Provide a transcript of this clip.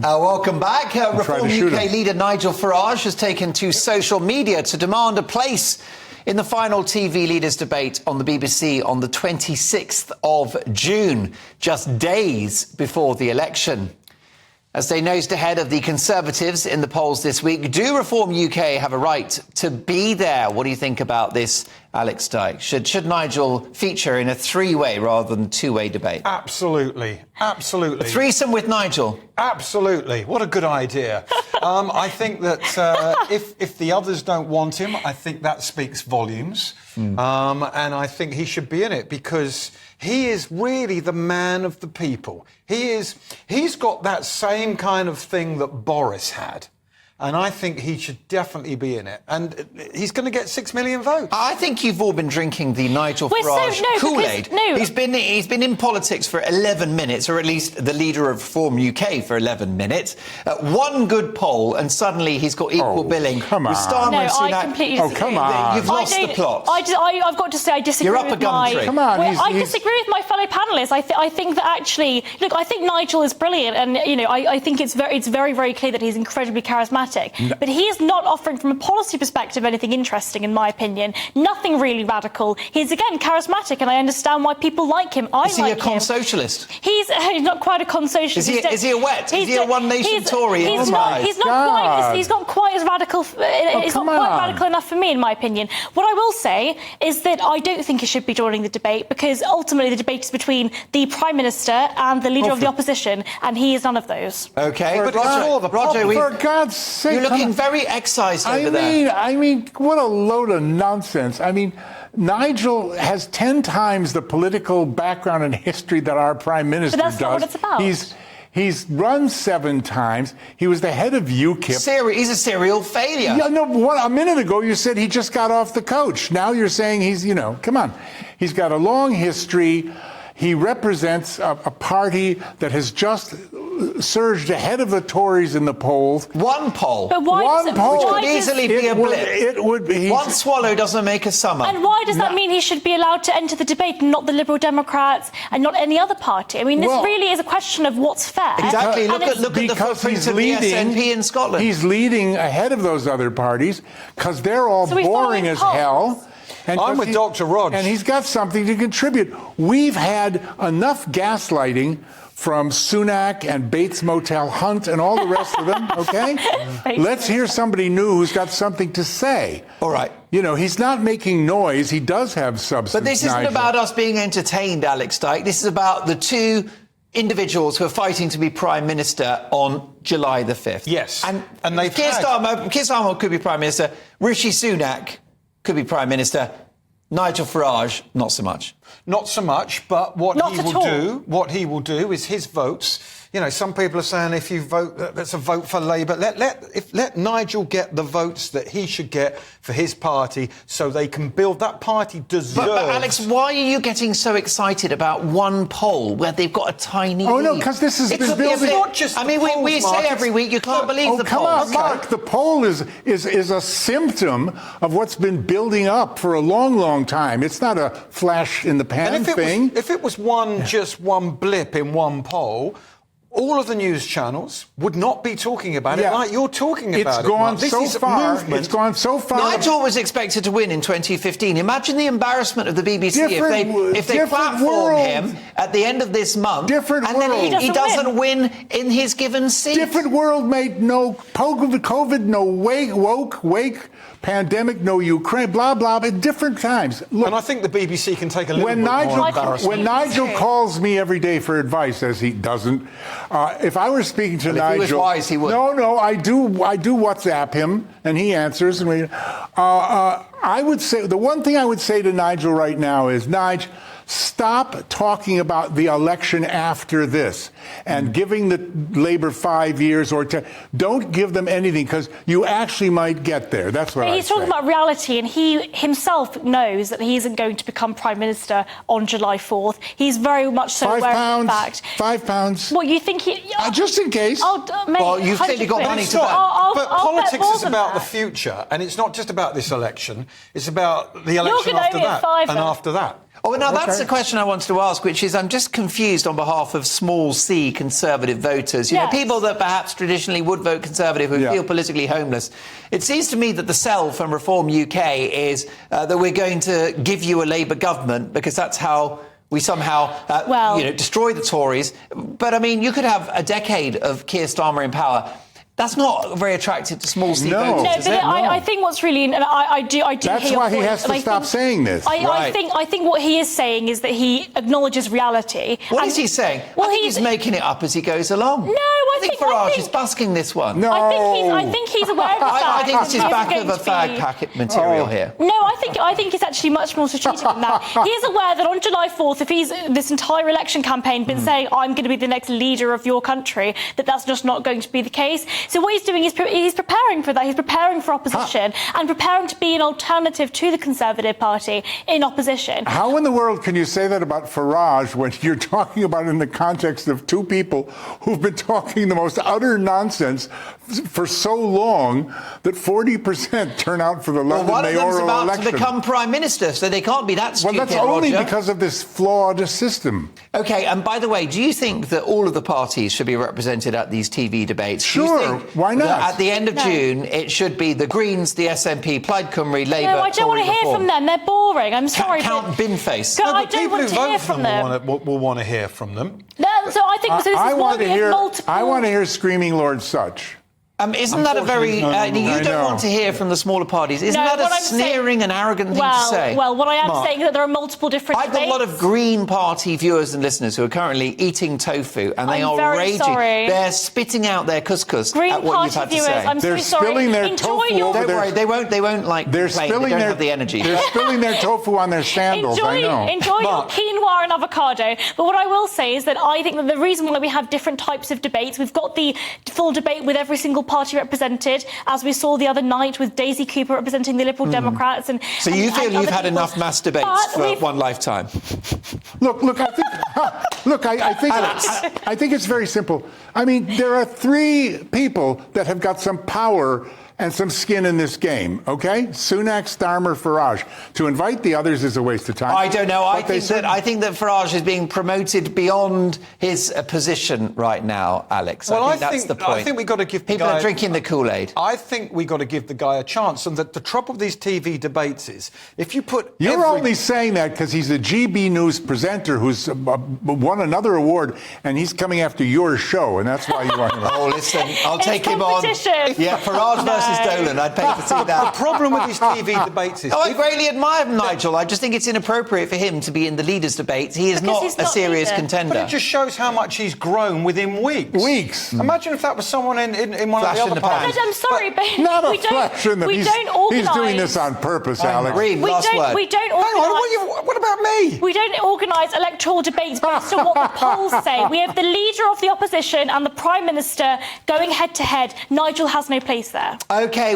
Welcome back. Reform UK leader Nigel Farage has taken to social media to demand a place in the final TV leaders debate on the BBC on the 26th of June, just days before the election. As they nosed ahead of the Conservatives in the polls this week, do Reform UK have a right to be there? What do you think about this, Alex Dyke? Should Nigel feature in a three-way rather than two-way debate? Absolutely. Absolutely. A threesome with Nigel? Absolutely. What a good idea. I think that if the others don't want him, I think that speaks volumes. And I think he should be in it because he is really the man of the people. He's got that same kind of thing that Boris had. And I think he should definitely be in it. And he's going to get 6 million votes. I think you've all been drinking the Nigel Farage Kool-Aid. He's been in politics for 11 minutes, or at least the leader of Reform UK for 11 minutes. One good poll, and suddenly he's got equal billing. Come on. I completely disagree. Come on. You've lost the plot. I've got to say I disagree. You're up a gum tree. Come on. I disagree with my fellow panellists. I think that actually, look, I think Nigel is brilliant, and I think it's very, very clear that he's incredibly charismatic. No. But he is not offering, from a policy perspective, anything interesting, in my opinion. Nothing really radical. He's, again, charismatic, and I understand why people like him. Is he a con-socialist? He's not quite a con-socialist. Is he a wet? Is he a one-nation Tory? He's not quite as radical. He's not quite radical enough for me, in my opinion. What I will say is that I don't think he should be joining the debate, because ultimately the debate is between the Prime Minister and the Leader of the Opposition, and he is none of those. OK, but Roger, for God's sake, you're looking very excised over there. I mean, what a load of nonsense. I mean, Nigel has 10 times the political background and history that our Prime Minister does. But that's not what it's about. He's run 7 times. He was the head of UKIP. He's a serial failure. Yeah, no, a minute ago you said he just got off the coach. Now you're saying he's, come on. He's got a long history. He represents a party that has just surged ahead of the Tories in the polls. One poll. But why Which could easily be a blip. It would be. One swallow doesn't make a summer. And why does that mean he should be allowed to enter the debate and not the Liberal Democrats and not any other party? I mean, this really is a question of what's fair. Exactly. Look at the footprint of the SNP in Scotland. He's leading ahead of those other parties because they're all boring as hell. And I'm with Dr. Rog. And he's got something to contribute. We've had enough gaslighting from Sunak and Bates Motel Hunt and all the rest of them, OK? Let's hear somebody new who's got something to say. All right. He's not making noise. He does have substance. But this isn't about us being entertained, Alex Dyke. This is about the two individuals who are fighting to be Prime Minister on July the 5th. Yes. And they've Keir Starmer could be Prime Minister. Rishi Sunak could be Prime Minister. Nigel Farage, not so much. Not so much, but what he will do is his votes. Some people are saying if you vote, that's a vote for Labour. Let Nigel get the votes that he should get for his party, so they can build that party. Deserves. But Alex, why are you getting so excited about one poll where they've got a tiny? Oh no, because this is building. Not just. We say every week you can't believe the poll. Come on, Mark. The poll is a symptom of what's been building up for a long time. It's not a flash in the pan thing. If it was just one blip in one poll, all of the news channels would not be talking about it like you're talking about it. It's gone so far. Nigel was expected to win in 2015. Imagine the embarrassment of the BBC if they platform him at the end of this month then he doesn't win in his given seat. Different world, mate. No COVID, no wake, pandemic, no Ukraine, blah, blah, at different times. Look, and I think the BBC can take a little bit more embarrassment. When Nigel calls me every day for advice, as he doesn't, if I were speaking to Nigel... If he was wise, he would. No, I do WhatsApp him, and he answers. And I would say, the one thing I would say to Nigel right now is, Nigel, stop talking about the election after this and giving the Labour 5 years or 10. Don't give them anything, because you actually might get there. That's what He's talking about reality, and he himself knows that he isn't going to become Prime Minister on July 4th. He's very much so aware of the fact. £5. What, you think he... just in case. Well, you've clearly got money to bet. But politics is about the future, and it's not just about this election. It's about the election after that and after that. Oh, now that's the question I wanted to ask, which is I'm just confused on behalf of small c Conservative voters. You know, people that perhaps traditionally would vote Conservative who feel politically homeless. It seems to me that the sell from Reform UK is that we're going to give you a Labour government because that's how we somehow, destroy the Tories. But, I mean, you could have a decade of Keir Starmer in power. That's not very attractive to small c voters, No, is but it? I think what's really, and I do That's hear your why he point, has to and stop saying this. I think what he is saying is that he acknowledges reality. What is he saying? Well, I think he's making it up as he goes along. No, I think Farage is busking this one. No. I think he's aware of the fact. I think this is that back there's of a going to fag be- packet material here. No, I think it's actually much more strategic than that. He is aware that on July 4th, if he's this entire election campaign been saying, I'm going to be the next leader of your country, that's just not going to be the case. So what he's doing is he's preparing for that. He's preparing for opposition and preparing to be an alternative to the Conservative Party in opposition. How in the world can you say that about Farage when you're talking about it in the context of two people who've been talking the most utter nonsense for so long that 40% turn out for the London one of them's mayoral about election? to become Prime Minister, so they can't be that stupid, Well, that's only Roger. because of this flawed system. OK, and by the way, do you think that all of the parties should be represented at these TV debates? Sure, Do you think why not? that at the end of June, it should be the Greens, the SNP, Plaid Cymru, Labour, No, I don't want to hear from them. They're boring. I'm sorry. Count Binface. No, I but don't people want who to hear vote for from them them. will want to hear from them. No, so I think so. This I is why want we to have hear. multiple. I want to hear Screaming Lord Such. Isn't that a very... Unfortunately, you I don't know. want to hear from the smaller parties. Isn't No, that what a I'm saying- sneering and arrogant thing to say? Well, what I am Mark. saying is that there are multiple different I've got a lot debates. of Green Party viewers and listeners who are currently eating tofu, and they I'm are very raging. sorry. They're spitting out their couscous Green at what Party you've had viewers, to say. I'm They're so sorry. spilling their Enjoy tofu your... over Don't their- worry, they won't like They're complain. spilling They don't their have the energy. They're spilling their tofu on their sandals. I know. Enjoy your Mark. quinoa and avocado. But what I will say is that I think that the reason why we have different types of debates, we've got the full debate with every single party represented, as we saw the other night with Daisy Cooper representing the Liberal Democrats. And So you feel and you've other had people. enough mass debates But for we've- one lifetime? Look, I think it's very simple. I mean, there are three people that have got some power and some skin in this game, okay? Sunak, Starmer, Farage. To invite the others is a waste of time. I don't know. I But think that Farage is being promoted beyond his position right now, Alex. Well, I think that's the point. I think we've got to give the people guy- are drinking the Kool-Aid. I think we've got to give the guy a chance. And that the trouble with these TV debates is, if you put You're only saying that because he's a GB News presenter who's won another award, and he's coming after your show, and that's why you want him. Oh, listen, I'll It's take him on. competition. Yeah, Farage versus Dolan. I'd pay to see The that. problem with these TV debates is... Oh, I greatly admire Nigel. I just think it's inappropriate for him to be in the leaders' debate. He is Because not he's a not serious leader. contender. But it just shows how much he's grown within weeks. Weeks. Imagine if that was someone in one Flash of in the the other pan. parties. I'm sorry, but Not a we don't. flash in the. We He's don't organise. He's doing this on purpose, Alex. Reem, We last don't. word. We don't Hang on, organise. what about me? We don't organise electoral debates based on what the polls say. We have the leader of the opposition and the Prime Minister going head to head. Nigel has no place there. OK.